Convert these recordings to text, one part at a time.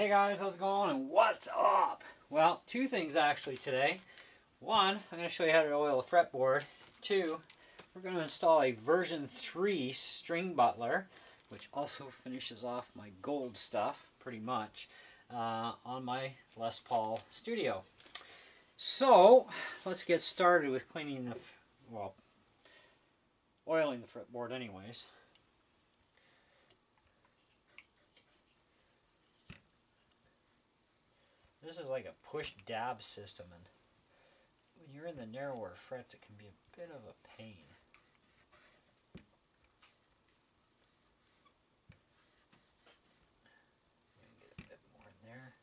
Hey guys, how's it going and what's up? Well, two things actually today. One, I'm going to show you how to oil a fretboard. Two, we're going to install a version 3 string butler, which also finishes off my gold stuff, pretty much, on my Les Paul Studio. So, let's get started with cleaning the, well, oiling the fretboard anyways. This is like a push dab system, and when you're in the narrower frets it can be a bit of a pain. Get a bit more in there.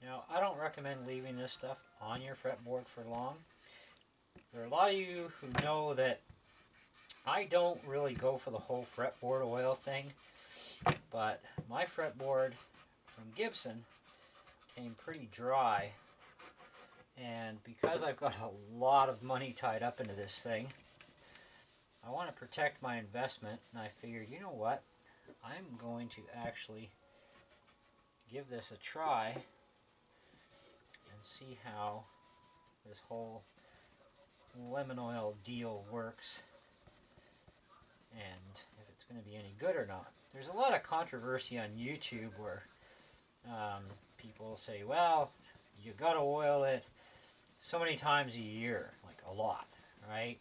Now, I don't recommend leaving this stuff on your fretboard for long. There are a lot of you who know that I don't really go for the whole fretboard oil thing, but my fretboard from Gibson came pretty dry, and because I've got a lot of money tied up into this thing, I want to protect my investment, and I figured, you know what, I'm going to actually give this a try and see how this whole lemon oil deal works and if it's going to be any good or not. There's a lot of controversy on YouTube where people say, well, you got to oil it so many times a year, like a lot, right?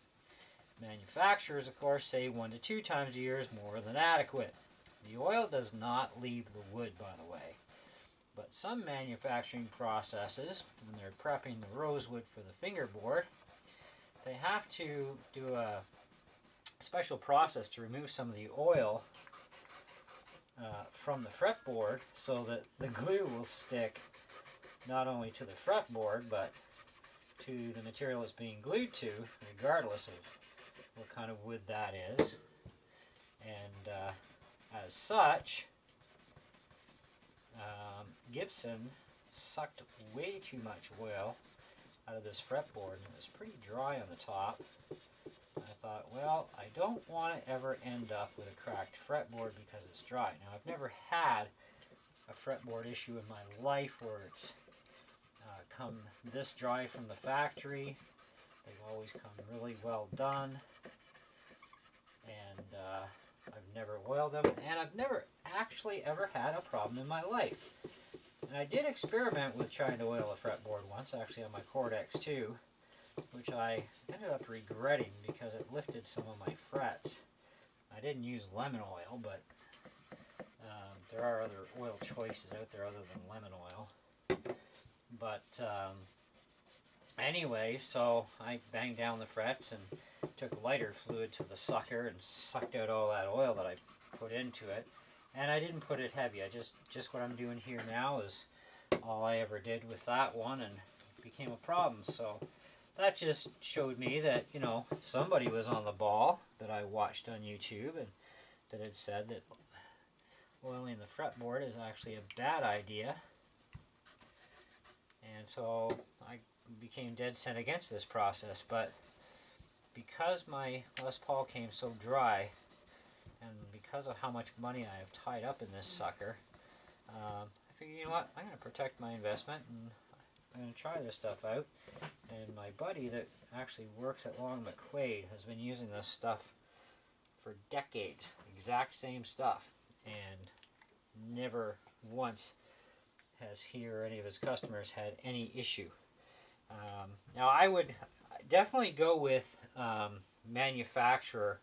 Manufacturers, of course, say 1 to 2 times a year is more than adequate. The oil does not leave the wood, by the way. But some manufacturing processes, when they're prepping the rosewood for the fingerboard, they have to do a special process to remove some of the oil from the fretboard so that the glue will stick not only to the fretboard but to the material it's being glued to, regardless of what kind of wood that is. And as such, Gibson sucked way too much oil out of this fretboard, and it was pretty dry on the top. I thought, well, I don't want to ever end up with a cracked fretboard because it's dry. Now, I've never had a fretboard issue in my life where it's come this dry from the factory. They've always come really well done, and I've never oiled them, and I've never actually ever had a problem in my life. And I did experiment with trying to oil a fretboard once, actually on my Cord X2, which I ended up regretting because it lifted some of my frets. I didn't use lemon oil, but there are other oil choices out there other than lemon oil. But anyway, so I banged down the frets and took lighter fluid to the sucker and sucked out all that oil that I put into it. And I didn't put it heavy. I just what I'm doing here now is all I ever did with that one, and it became a problem. So that just showed me that, you know, somebody was on the ball that I watched on YouTube and that had said that oiling the fretboard is actually a bad idea. And so I became dead set against this process. But because my Les Paul came so dry, and because of how much money I have tied up in this sucker, I figured, you know what, I'm going to protect my investment and I'm going to try this stuff out. And my buddy that actually works at Long McQuaid has been using this stuff for decades, exact same stuff, and never once has he or any of his customers had any issue. Now, I would definitely go with manufacturer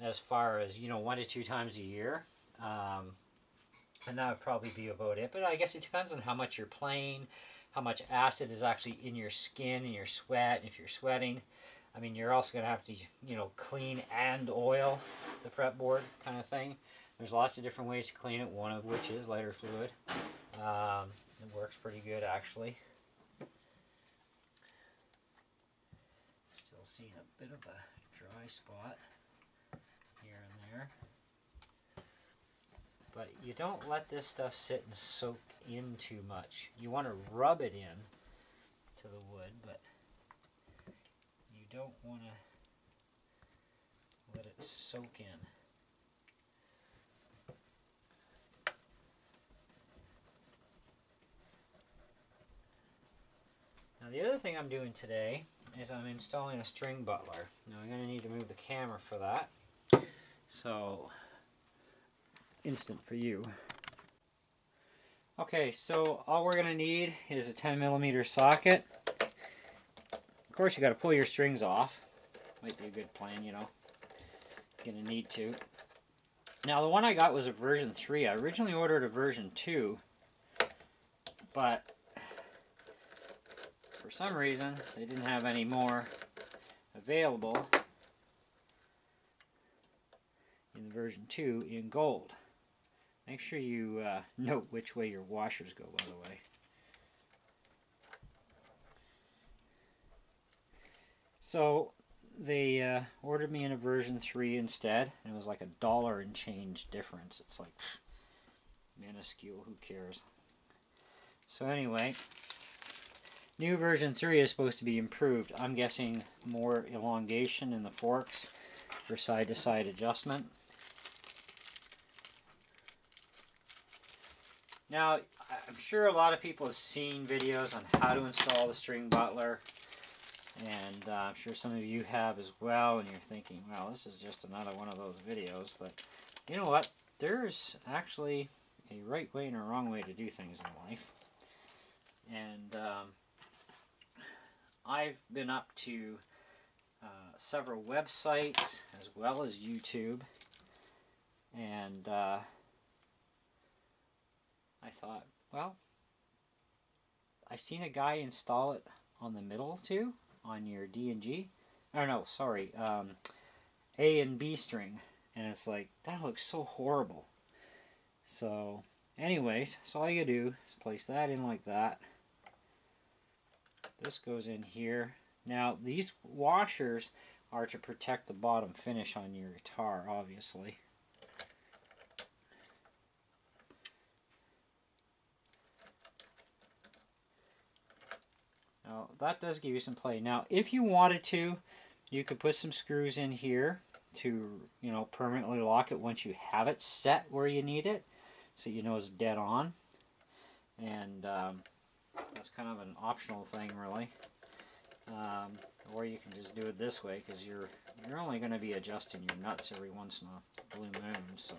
as far as, you know, 1 to 2 times a year, and that would probably be about it. But I guess it depends on how much you're playing, how much acid is actually in your skin, in your sweat, and if you're sweating. I mean, you're also going to have to, you know, clean and oil the fretboard kind of thing. There's lots of different ways to clean it, one of which is lighter fluid. It works pretty good, actually. Still seeing a bit of a dry spot here and there. But you don't let this stuff sit and soak in too much. You want to rub it in to the wood, but you don't want to let it soak in. thing I'm doing today is I'm installing a string butler. Now I'm going to need to move the camera for that. So, instant for you. Okay, so all we're going to need is a 10mm socket. Of course, you got to pull your strings off. Might be a good plan, you know. You're going to need to. Now, the one I got was a version 3. I originally ordered a version 2, but for some reason, they didn't have any more available in the version 2 in gold. Make sure you note which way your washers go, by the way. So they ordered me in a version 3 instead, and it was like $1 and change difference. It's like minuscule, who cares? So anyway, new version 3 is supposed to be improved. I'm guessing more elongation in the forks for side-to-side adjustment. Now, I'm sure a lot of people have seen videos on how to install the string butler, and I'm sure some of you have as well, and you're thinking, well, this is just another one of those videos, but you know what? There's actually a right way and a wrong way to do things in life. And I've been up to several websites as well as YouTube, and I thought, well, I seen a guy install it on the middle too, on your D and G. Oh no, sorry, A and B string, and it's like, that looks so horrible. So, anyways, so all you do is place that in like that. This goes in here. Now, these washers are to protect the bottom finish on your guitar, obviously. Now, that does give you some play. Now, if you wanted to, you could put some screws in here to, you know, permanently lock it once you have it set where you need it, so you know it's dead on. And that's kind of an optional thing, really. Or you can just do it this way, because you're only going to be adjusting your nuts every once in a blue moon, so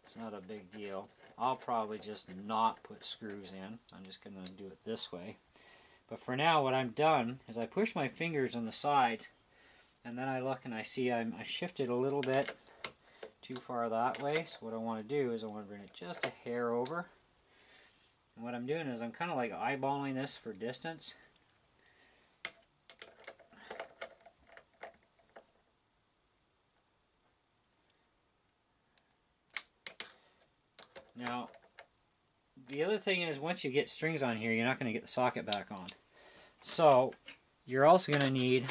it's not a big deal. I'll probably just not put screws in. I'm just going to do it this way. But for now, what I've done is I push my fingers on the side, and then I look and I see I shifted a little bit too far that way. So what I want to do is I want to bring it just a hair over. And what I'm doing is I'm kind of like eyeballing this for distance. Now, the other thing is, once you get strings on here, you're not going to get the socket back on. So, you're also going to need,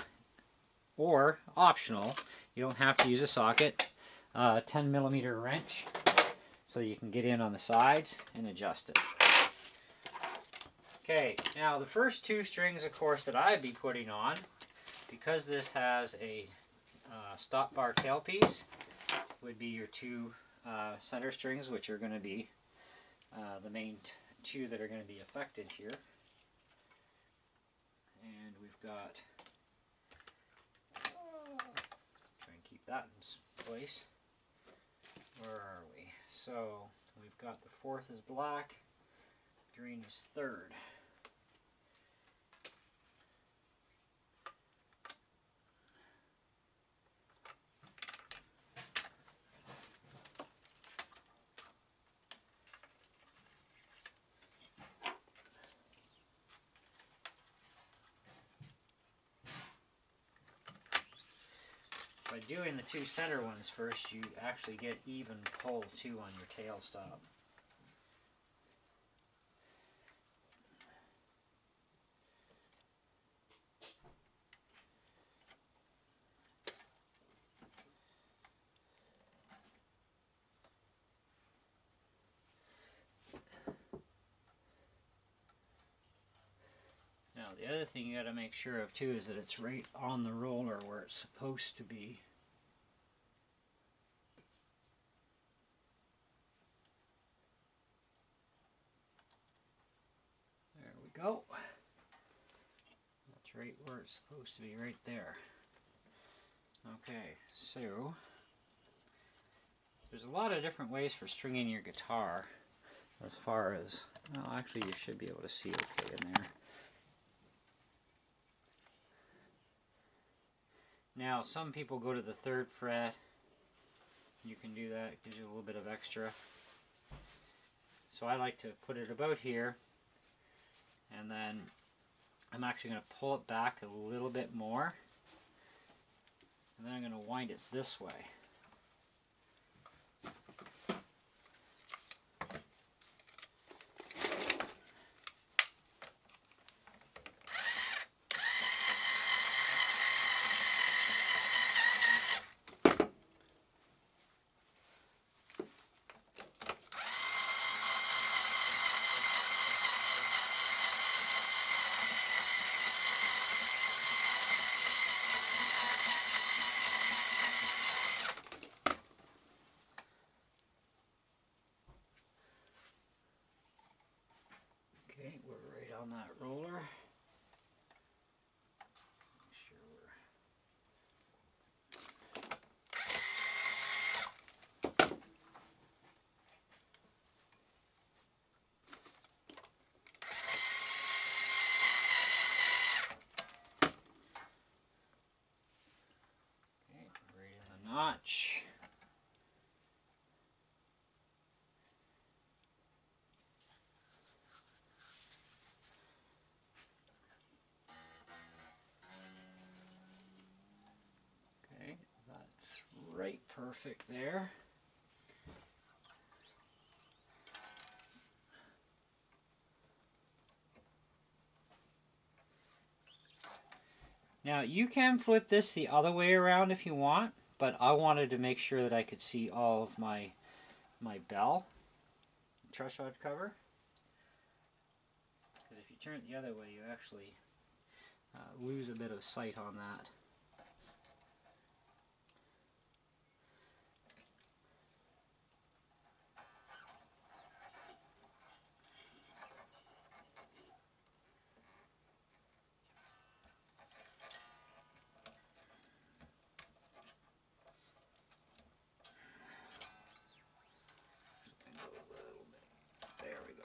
or optional, you don't have to use a socket, a 10mm wrench, so you can get in on the sides and adjust it. Okay, now the first two strings, of course, that I'd be putting on, because this has a stop bar tailpiece, would be your two center strings, which are going to be the main two that are going to be affected here. And we've got, try and keep that in place. Where are we? So we've got the fourth is black, green is third. By doing the two center ones first, you actually get even pull too on your tail stop. Now the other thing you got to make sure of too is that it's right on the roller where it's supposed to be. There we go. It's right where it's supposed to be, right there. Okay, so there's a lot of different ways for stringing your guitar as far as, well, actually you should be able to see okay in there. Now, some people go to the 3rd fret. You can do that, it gives you a little bit of extra. So I like to put it about here, and then I'm actually going to pull it back a little bit more, and then I'm going to wind it this way. Okay, we're right on that roller. Make sure okay, right in the notch. Okay, that's right perfect there. Now you can flip this the other way around if you want, but I wanted to make sure that I could see all of my bell truss rod cover. Because if you turn it the other way, you actually lose a bit of sight on that. There we go.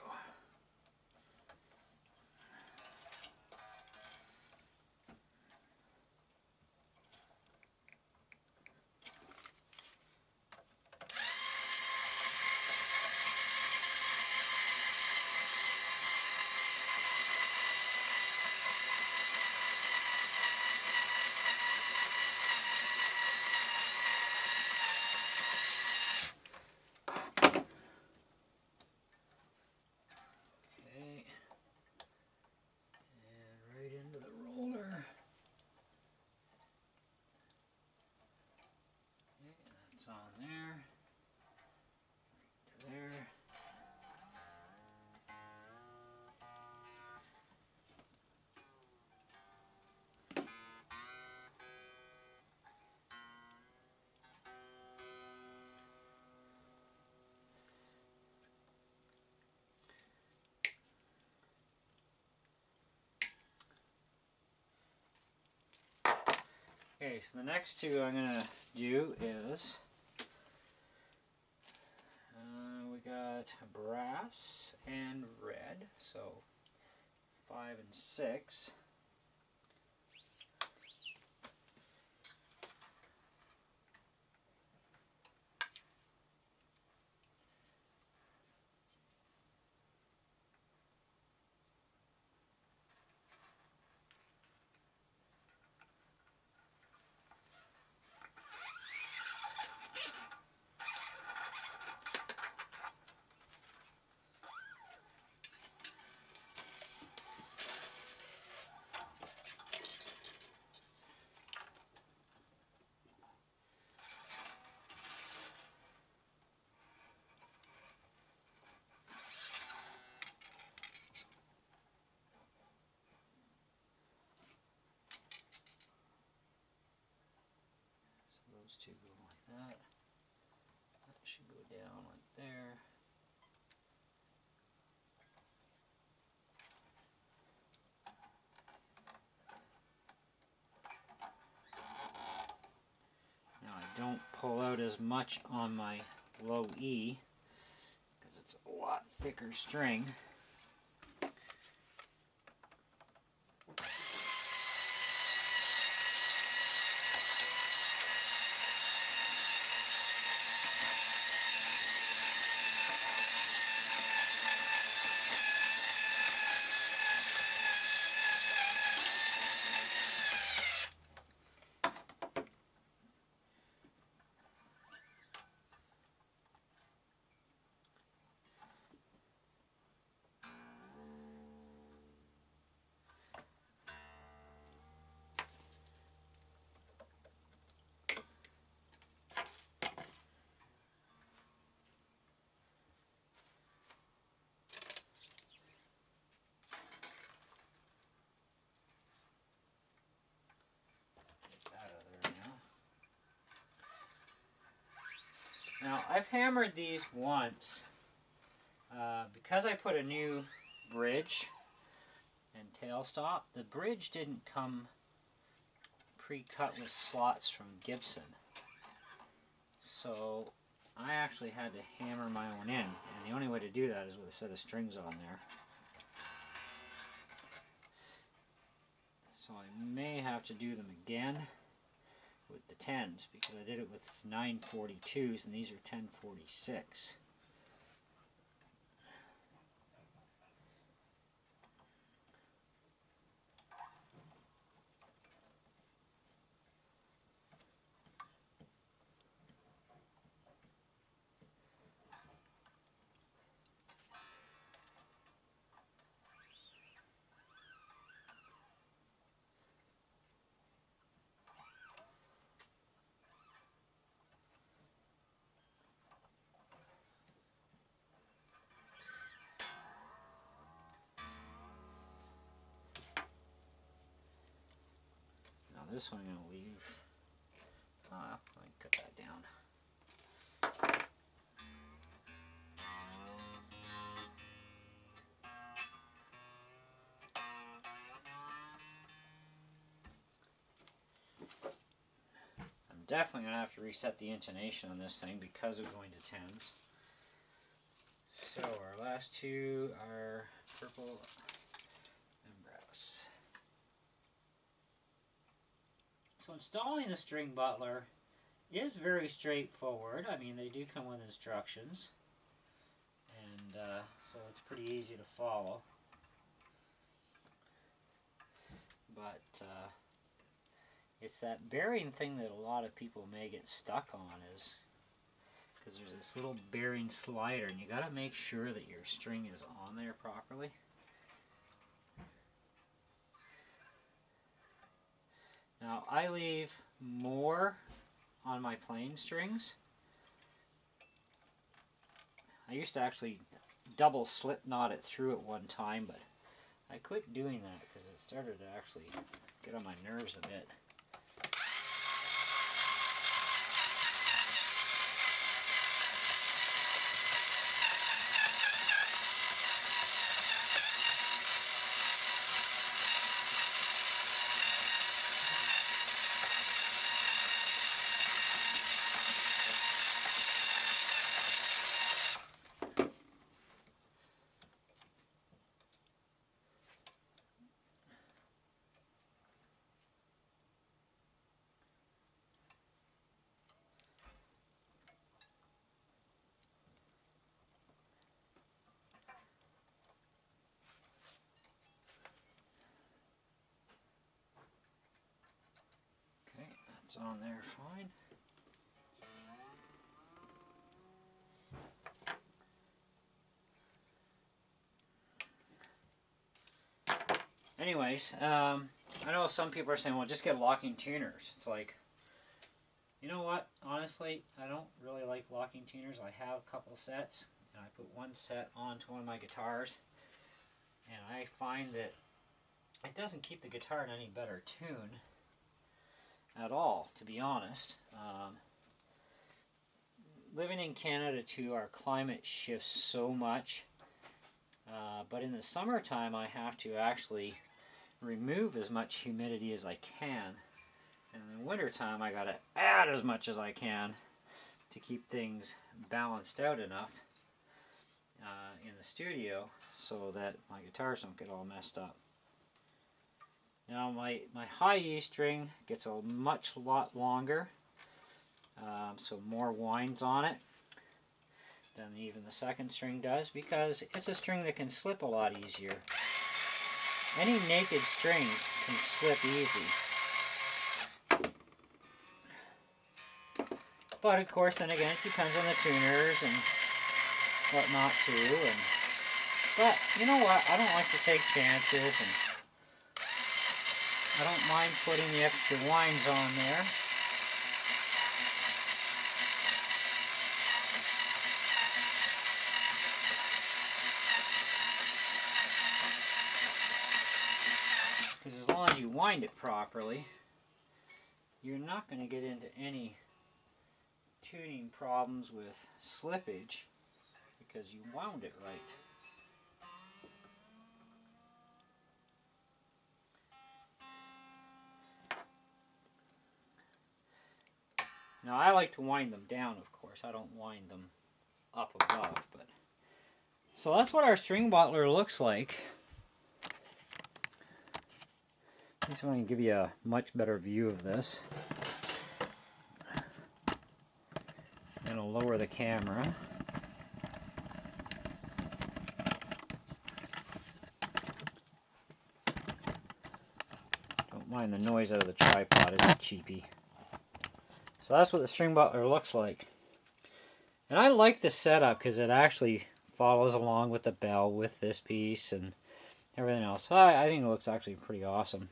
Okay. And right into the roller. Okay, that's on there. Right to there. Okay, so the next two I'm going to do is, we got brass and red, so 5 and 6. Those two go like that. That should go down like there. don't pull out as much on my low E because it's a lot thicker string. Now, I've hammered these once because I put a new bridge and tailstop. The bridge didn't come pre-cut with slots from Gibson, so I actually had to hammer my own in, and the only way to do that is with a set of strings on there. So I may have to do them again with the 10s, because I did it with 942s and these are 1046. This one I'm going to leave. Let me cut that down. I'm definitely going to have to reset the intonation on this thing because of going to 10s. So our last two are purple and brass. So installing the string butler is very straightforward. I mean, they do come with instructions, and so it's pretty easy to follow. But it's that bearing thing that a lot of people may get stuck on, is because there's this little bearing slider, and you got to make sure that your string is on there properly. Now, I leave more on my plain strings. I used to actually double slip knot it through at one time, but I quit doing that because it started to actually get on my nerves a bit. It's on there fine. Anyways, I know some people are saying, well, just get locking tuners. It's like, you know what? Honestly, I don't really like locking tuners. I have a couple sets, and I put one set onto one of my guitars, and I find that it doesn't keep the guitar in any better tune at all, to be honest. Living in Canada too, our climate shifts so much, but in the summertime I have to actually remove as much humidity as I can And in the wintertime, I gotta add as much as I can to keep things balanced out enough in the studio so that my guitars don't get all messed up. Now my high E string gets a lot longer, so more winds on it than even the second string does, because it's a string that can slip a lot easier. Any naked string can slip easy. But of course, then again, it depends on the tuners and whatnot too. But you know what? I don't like to take chances, and I don't mind putting the extra winds on there. Because as long as you wind it properly, you're not going to get into any tuning problems with slippage because you wound it right. Now I like to wind them down, of course. I don't wind them up above, but so that's what our string butler looks like. I just want to give you a much better view of this. And I'll lower the camera. Don't mind the noise out of the tripod, it's cheapy. So that's what the string butler looks like. And I like the setup because it actually follows along with the bell with this piece and everything else. So I think it looks actually pretty awesome.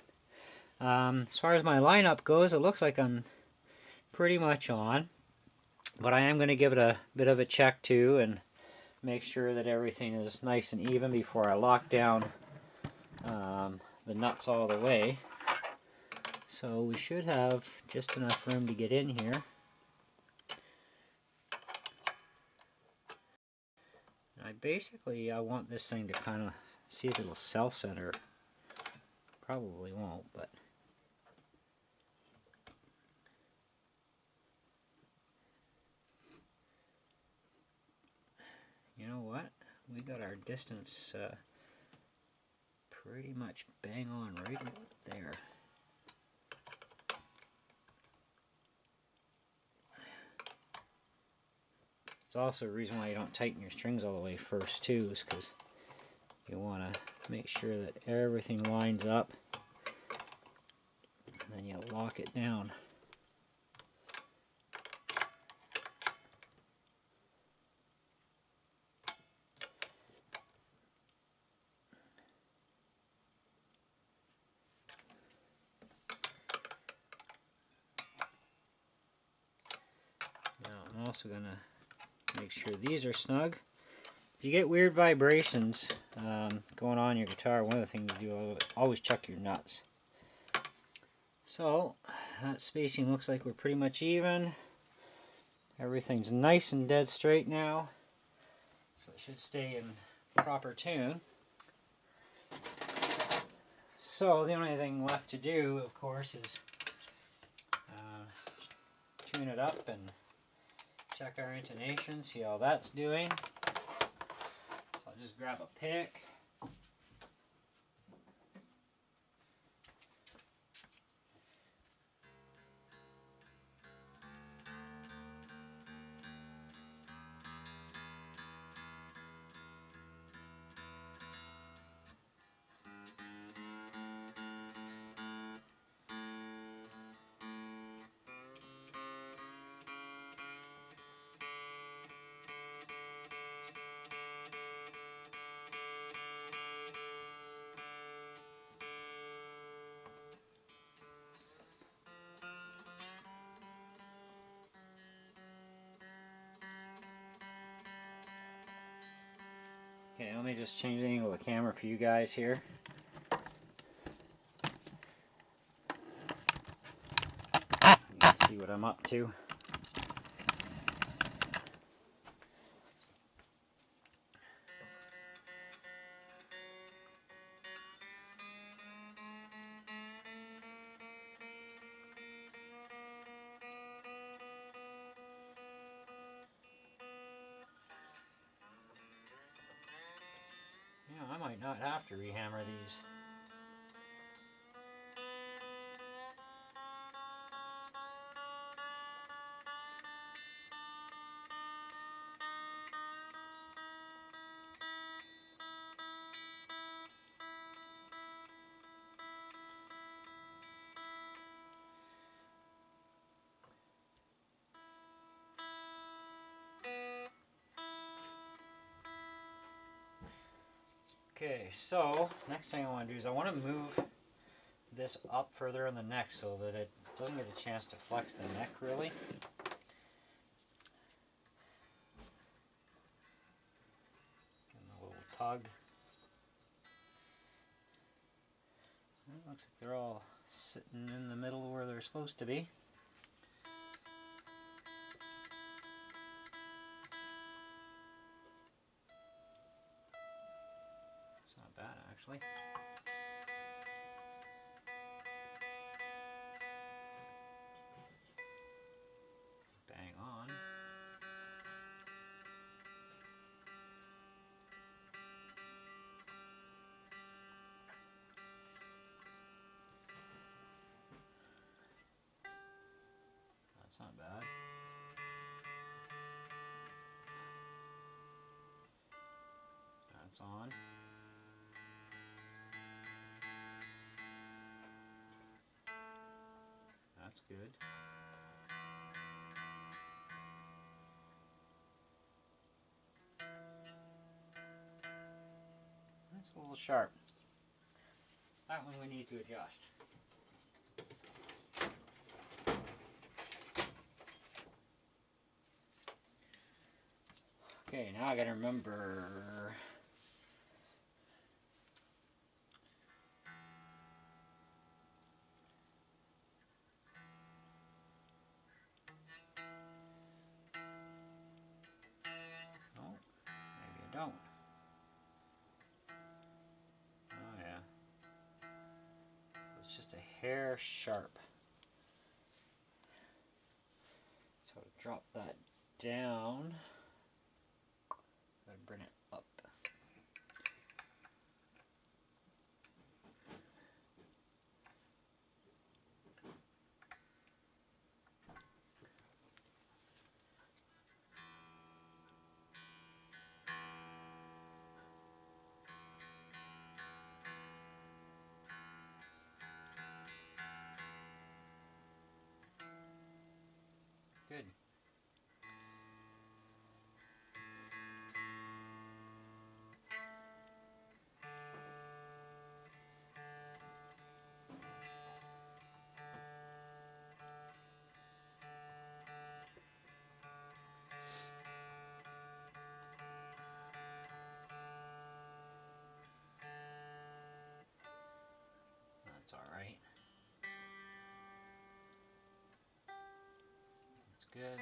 As far as my lineup goes, it looks like I'm pretty much on. But I am going to give it a bit of a check too and make sure that everything is nice and even before I lock down the nuts all the way. So we should have just enough room to get in here. I want this thing to kind of see if it'll self-center. Probably won't, but you know what? We got our distance pretty much bang on right there. It's also a reason why you don't tighten your strings all the way first too, is because you want to make sure that everything lines up, and then you lock it down. Now I'm also going to make sure these are snug. If you get weird vibrations going on in your guitar, one of the things you do, always check your nuts. So that spacing looks like we're pretty much even. Everything's nice and dead straight now, so it should stay in proper tune. So the only thing left to do, of course, is tune it up and check our intonation, see how that's doing. So I'll just grab a pick. Okay, let me just change the angle of the camera for you guys here. You can see what I'm up to. might not have to rehammer these. Okay, so next thing I want to do is I want to move this up further in the neck so that it doesn't get a chance to flex the neck really. Give it a little tug. It looks like they're all sitting in the middle where they're supposed to be. It's not bad actually. Bang on. That's not bad. That's on. That's good. That's a little sharp. That one we need to adjust. Okay, now I gotta remember. Oh, maybe I don't. Oh yeah. So it's just a hair sharp. So drop that down. Gotta bring it up. Good. That's all right. That's good.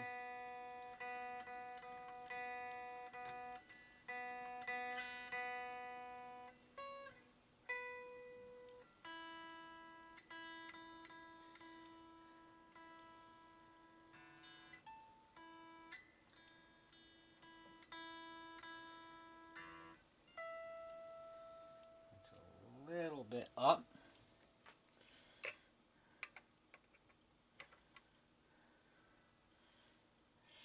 It's a little bit up.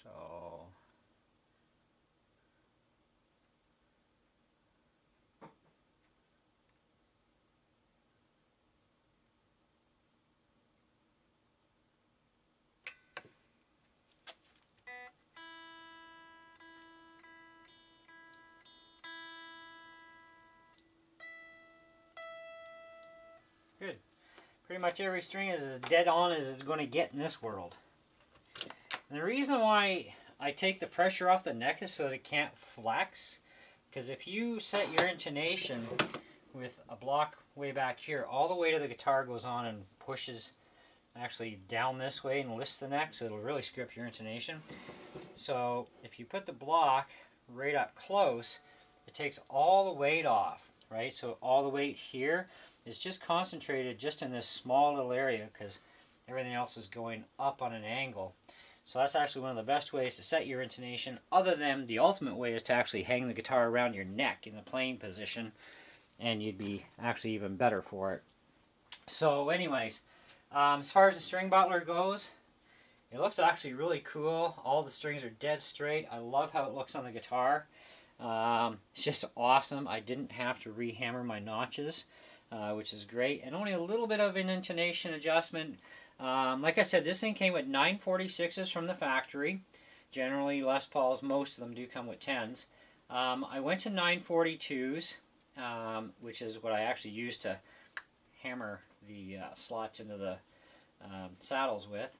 So good. Pretty much every string is as dead on as it's going to get in this world. And the reason why I take the pressure off the neck is so that it can't flex. Because if you set your intonation with a block way back here, all the weight of the guitar goes on and pushes actually down this way and lifts the neck, so it'll really screw up your intonation. So if you put the block right up close, it takes all the weight off, right? So all the weight here is just concentrated just in this small little area because everything else is going up on an angle. So that's actually one of the best ways to set your intonation, other than the ultimate way is to actually hang the guitar around your neck in the playing position and you'd be actually even better for it. So anyways, as far as the string butler goes, it looks actually really cool. All the strings are dead straight. I love how it looks on the guitar. It's just awesome. I didn't have to rehammer my notches, which is great. And only a little bit of an intonation adjustment. Like I said, this thing came with 946s from the factory. Generally, Les Pauls, most of them do come with 10s. I went to 942s, which is what I actually used to hammer the slots into the saddles with.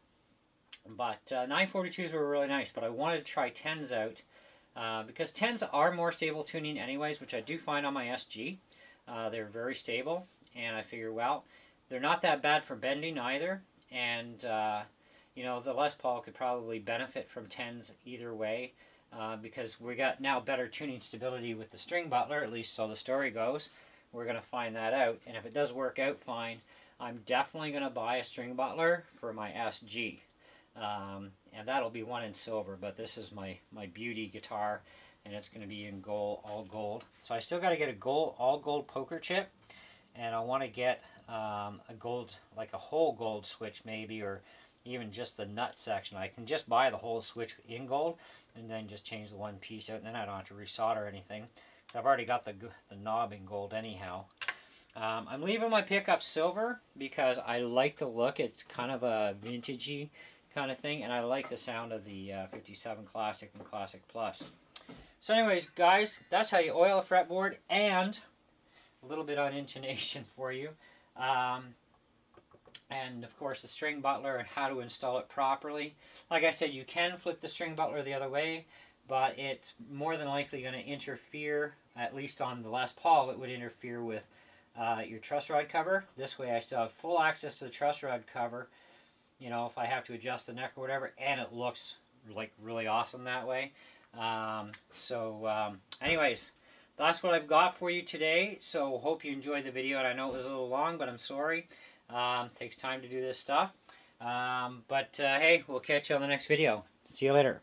But 942s were really nice, but I wanted to try 10s out because 10s are more stable tuning anyways, which I do find on my SG. They're very stable, and I figure, well, they're not that bad for bending either, and you know, the Les Paul could probably benefit from 10s either way because we got now better tuning stability with the string butler, at least so the story goes. We're going to find that out, and if it does work out fine, I'm definitely going to buy a string butler for my SG. And that'll be one in silver, but this is my beauty guitar, and it's going to be in gold, all gold. So I still got to get a all gold poker chip, and I want to get a gold, like a whole gold switch maybe, or even just the nut section. I can just buy the whole switch in gold, and then just change the one piece out, and then I don't have to resolder anything. I've already got the knob in gold anyhow. I'm leaving my pickup silver because I like the look. It's kind of a vintagey kind of thing, and I like the sound of the 57 Classic and Classic Plus. So anyways, guys, that's how you oil a fretboard, and a little bit on intonation for you. And of course the string butler and how to install it properly. Like I said, you can flip the string butler the other way, but it's more than likely going to interfere, at least on the Les Paul, it would interfere with your truss rod cover. This way I still have full access to the truss rod cover, you know, if I have to adjust the neck or whatever, and it looks like really awesome that way. Anyways, that's what I've got for you today. So hope you enjoyed the video, and I know it was a little long, but I'm sorry. Takes time to do this stuff. Hey, we'll catch you on the next video. See you later.